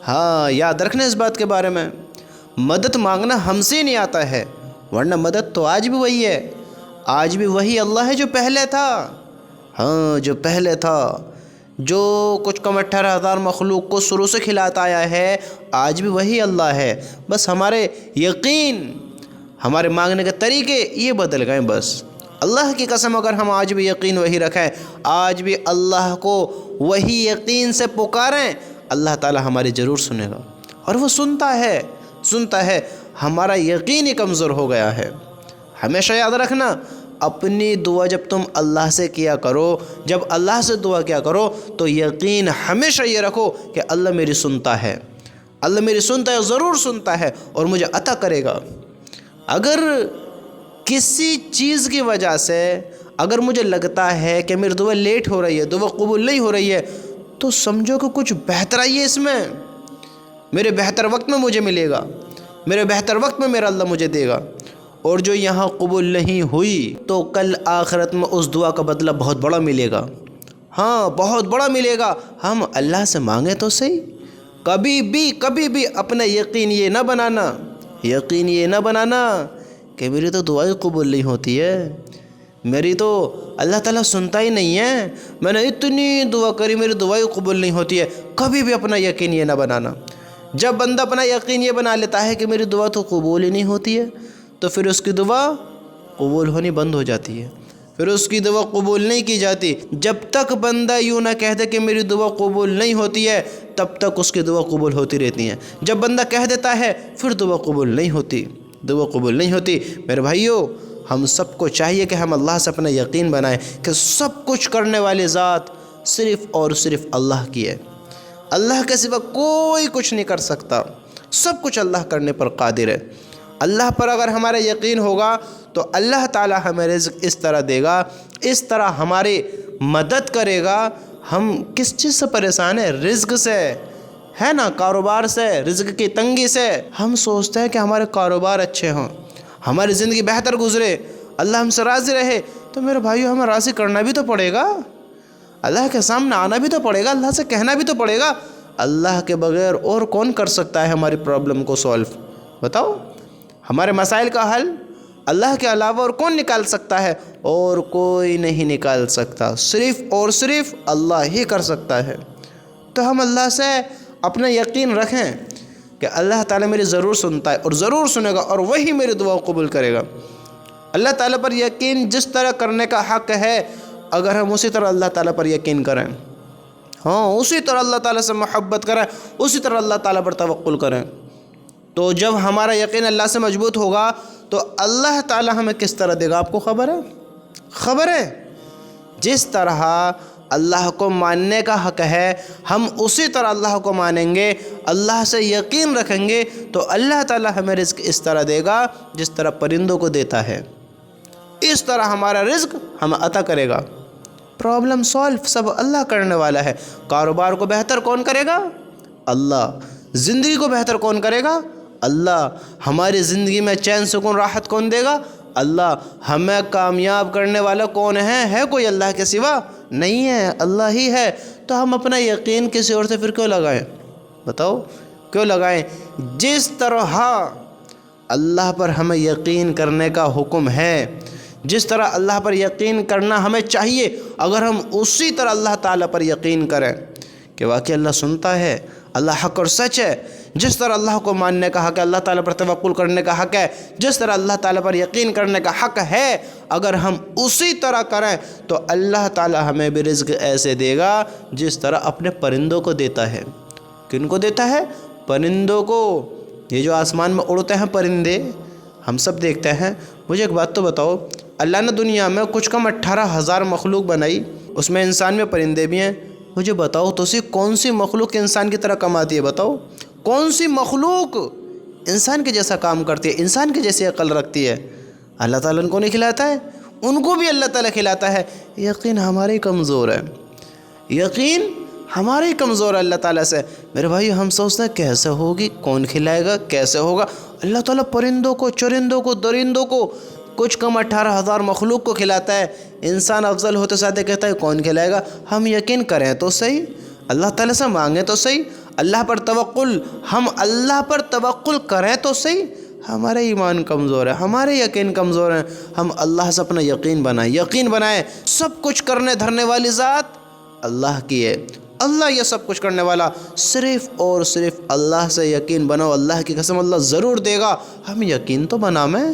ہاں یاد رکھنا اس بات کے بارے میں، مدد مانگنا ہم سے نہیں آتا ہے، ورنہ مدد تو آج بھی وہی ہے، آج بھی وہی اللہ ہے جو پہلے تھا۔ ہاں جو پہلے تھا، جو کچھ کم 18,000 مخلوق کو شروع سے کھلاتا آیا ہے، آج بھی وہی اللہ ہے، بس ہمارے یقین، ہمارے مانگنے کے طریقے یہ بدل گئے بس۔ اللہ کی قسم اگر ہم آج بھی یقین وہی رکھیں، آج بھی اللہ کو وہی یقین سے پکاریں، اللہ تعالی ہماری ضرور سنے گا، اور وہ سنتا ہے، ہمارا یقین ہی کمزور ہو گیا ہے۔ ہمیشہ یاد رکھنا، اپنی دعا جب تم اللہ سے کیا کرو، جب اللہ سے دعا کیا کرو تو یقین ہمیشہ یہ رکھو کہ اللہ میری سنتا ہے، اللہ میری سنتا ہے، ضرور سنتا ہے اور مجھے عطا کرے گا۔ اگر کسی چیز کی وجہ سے اگر مجھے لگتا ہے کہ میری دعا لیٹ ہو رہی ہے، دعا قبول نہیں ہو رہی ہے، تو سمجھو کہ کچھ بہتر آئی ہے اس میں، میرے بہتر وقت میں مجھے ملے گا، میرے بہتر وقت میں میرا اللہ مجھے دے گا، اور جو یہاں قبول نہیں ہوئی تو کل آخرت میں اس دعا کا بدلہ بہت بڑا ملے گا۔ ہاں بہت بڑا ملے گا۔ ہم اللہ سے مانگیں تو صحیح، کبھی بھی اپنا یقین یہ نہ بنانا کہ میری تو دعائیں قبول نہیں ہوتی ہے، میری تو اللہ تعالیٰ سنتا ہی نہیں ہے، میں نے اتنی دعا کری میری دعائیں قبول نہیں ہوتی ہے۔ کبھی بھی اپنا یقین یہ نہ بنانا۔ جب بندہ اپنا یقین یہ بنا لیتا ہے کہ میری دعا تو قبول ہی نہیں ہوتی ہے، تو پھر اس کی دعا قبول ہونی بند ہو جاتی ہے، پھر اس کی دعا قبول نہیں کی جاتی۔ جب تک بندہ یوں نہ کہہ دے کہ میری دعا قبول نہیں ہوتی ہے، تب تک اس کی دعا قبول ہوتی رہتی ہیں۔ جب بندہ کہہ دیتا ہے پھر دعا قبول نہیں ہوتی۔ میرے بھائیو، ہم سب کو چاہیے کہ ہم اللہ سے اپنا یقین بنائیں کہ سب کچھ کرنے والی ذات صرف اور صرف اللہ کی ہے، اللہ کے سوا کوئی کچھ نہیں کر سکتا، سب کچھ اللہ کرنے پر قادر ہے۔ اللہ پر اگر ہمارا یقین ہوگا تو اللہ تعالی ہمیں رزق اس طرح دے گا، اس طرح ہماری مدد کرے گا۔ ہم کس چیز سے پریشان ہیں؟ رزق سے، ہے نا، کاروبار سے، رزق کی تنگی سے۔ ہم سوچتے ہیں کہ ہمارے کاروبار اچھے ہوں، ہماری زندگی بہتر گزرے، اللہ ہم سے راضی رہے، تو میرے بھائیو ہمیں راضی کرنا بھی تو پڑے گا، اللہ کے سامنے آنا بھی تو پڑے گا، اللہ سے کہنا بھی تو پڑے گا۔ اللہ کے بغیر اور کون کر سکتا ہے ہماری پرابلم کو سولو؟ بتاؤ، ہمارے مسائل کا حل اللہ کے علاوہ اور کون نکال سکتا ہے؟ اور کوئی نہیں نکال سکتا، صرف اور صرف اللہ ہی کر سکتا ہے۔ تو ہم اللہ سے اپنا یقین رکھیں کہ اللہ تعالیٰ میری ضرور سنتا ہے اور ضرور سنے گا، اور وہی میری دعا قبول کرے گا۔ اللہ تعالیٰ پر یقین جس طرح کرنے کا حق ہے، اگر ہم اسی طرح اللہ تعالیٰ پر یقین کریں، ہاں اسی طرح اللہ تعالیٰ سے محبت کریں، اسی طرح اللہ تعالیٰ پر توکل کریں، تو جب ہمارا یقین اللہ سے مضبوط ہوگا تو اللہ تعالیٰ ہمیں کس طرح دے گا؟ آپ کو خبر ہے؟ جس طرح اللہ کو ماننے کا حق ہے، ہم اسی طرح اللہ کو مانیں گے، اللہ سے یقین رکھیں گے، تو اللہ تعالیٰ ہمیں رزق اس طرح دے گا جس طرح پرندوں کو دیتا ہے، اس طرح ہمارا رزق ہمیں عطا کرے گا۔ پرابلم سولو سب اللہ کرنے والا ہے۔ کاروبار کو بہتر کون کرے گا؟ اللہ۔ زندگی کو بہتر کون کرے گا؟ اللہ۔ ہماری زندگی میں چین سکون راحت کون دے گا؟ اللہ۔ ہمیں کامیاب کرنے والا کون ہے کوئی اللہ کے سوا؟ نہیں ہے، اللہ ہی ہے۔ تو ہم اپنا یقین کسی اور سے پھر کیوں لگائیں؟ بتاؤ کیوں لگائیں؟ جس طرح اللہ پر ہمیں یقین کرنے کا حکم ہے، جس طرح اللہ پر یقین کرنا ہمیں چاہیے، اگر ہم اسی طرح اللہ تعالیٰ پر یقین کریں کہ واقعی اللہ سنتا ہے، اللہ حق اور سچ ہے، جس طرح اللہ کو ماننے کا حق ہے، اللہ تعالیٰ پر توکل کرنے کا حق ہے، جس طرح اللہ تعالیٰ پر یقین کرنے کا حق ہے، اگر ہم اسی طرح کریں تو اللہ تعالیٰ ہمیں بھی رزق ایسے دے گا جس طرح اپنے پرندوں کو دیتا ہے۔ کن کو دیتا ہے؟ پرندوں کو۔ یہ جو آسمان میں اڑتے ہیں پرندے، ہم سب دیکھتے ہیں۔ مجھے ایک بات تو بتاؤ، اللہ نے دنیا میں کچھ کم 18,000 مخلوق بنائی، اس میں انسان میں پرندے بھی ہیں۔ مجھے بتاؤ تو سی کون سی مخلوق انسان کی طرح کماتی ہے؟ بتاؤ کون سی مخلوق انسان کے جیسا کام کرتی ہے، انسان کی جیسی عقل رکھتی ہے؟ اللہ تعالیٰ ان کو نہیں کھلاتا ہے؟ ان کو بھی اللہ تعالیٰ کھلاتا ہے۔ یقین ہمارے کمزور ہے، یقین ہمارے کمزور ہے اللہ تعالیٰ سے۔ میرے بھائی ہم سوچتے ہیں کیسے ہوگی، کون کھلائے گا، کیسے ہوگا؟ اللہ تعالیٰ پرندوں کو، چرندوں کو، درندوں کو، کچھ کم 18,000 مخلوق کو کھلاتا ہے۔ انسان افضل ہوتے ساتھ کہتا ہے کون کھلائے گا؟ ہم یقین کریں تو صحیح، اللہ تعالیٰ سے مانگیں تو صحیح۔ اللہ پر توکل، ہم اللہ پر توکل کریں تو صحیح، ہمارے ایمان کمزور ہے، ہمارے یقین کمزور ہیں، ہم اللہ سے اپنا یقین بنائیں سب کچھ کرنے دھرنے والی ذات اللہ کی ہے، اللہ یہ سب کچھ کرنے والا، صرف اور صرف اللہ سے یقین بناؤ، اللہ کی قسم اللہ ضرور دے گا، ہم یقین تو بنا میں